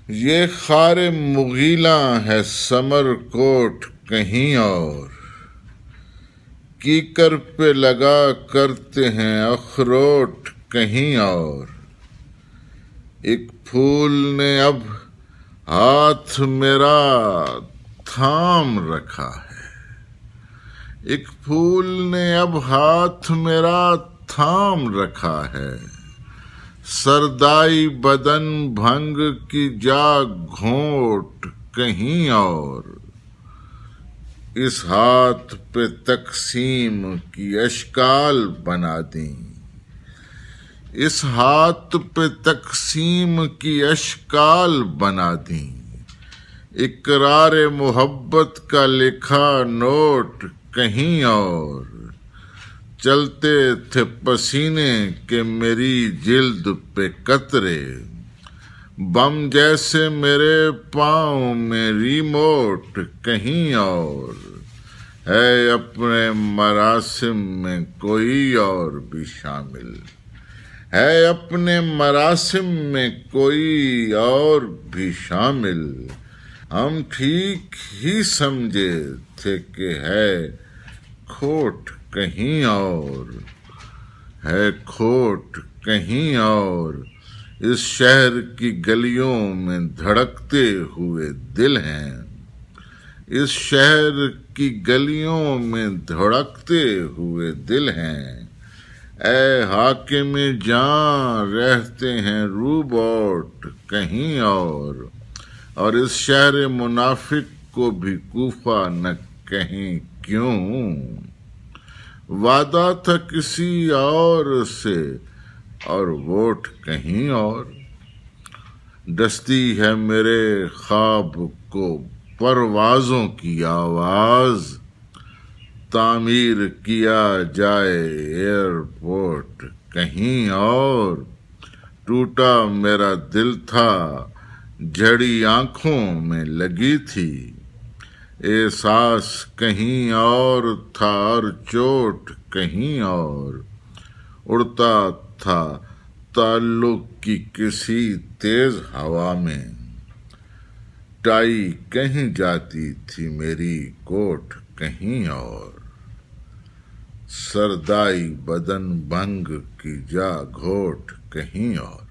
یہ خار مغیلاں ہے سمر کوٹ کہیں اور، کیکر پہ لگا کرتے ہیں اخروٹ کہیں اور۔ ایک پھول نے اب ہاتھ میرا تھام رکھا ہے، ایک پھول نے اب ہاتھ میرا تھام رکھا ہے، سردائی بدن بھنگ کی جا گھونٹ کہیں اور۔ اس ہاتھ پہ تقسیم کی اشکال بنا دیں، اس ہاتھ پہ تقسیم کی اشکال بنا دیں، اقرار محبت کا لکھا نوٹ کہیں اور۔ چلتے تھے پسینے کے میری جلد پہ قطرے، بم جیسے میرے پاؤں میں ریموٹ کہیں اور۔ ہے اپنے مراسم میں کوئی اور بھی شامل، ہے اپنے مراسم میں کوئی اور بھی شامل، ہم ٹھیک ہی سمجھے تھے کہ ہے کھوٹ کہیں اور، ہے کھوٹ کہیں اور۔ اس شہر کی گلیوں میں دھڑکتے ہوئے دل ہیں، اس شہر کی گلیوں میں دھڑکتے ہوئے دل ہیں، اے حاکم جاں رہتے ہیں روبوٹ کہیں اور اس شہر منافق کو بھی کوفہ نہ کہیں کیوں۔ وعدہ تھا کسی اور سے اور ووٹ کہیں اور، ڈستی ہے میرے خواب کو پروازوں کی آواز، تعمیر کیا جائے ایئرپورٹ کہیں اور۔ ٹوٹا میرا دل تھا جھڑی آنکھوں میں لگی تھی، احساس کہیں اور تھا اور چوٹ کہیں اور، اڑتا تھا تعلق کی کسی تیز ہوا میں، ٹائی کہیں جاتی تھی میری کوٹ کہیں اور، سردائی بدن بھنگ کی جا گھوٹ کہیں اور۔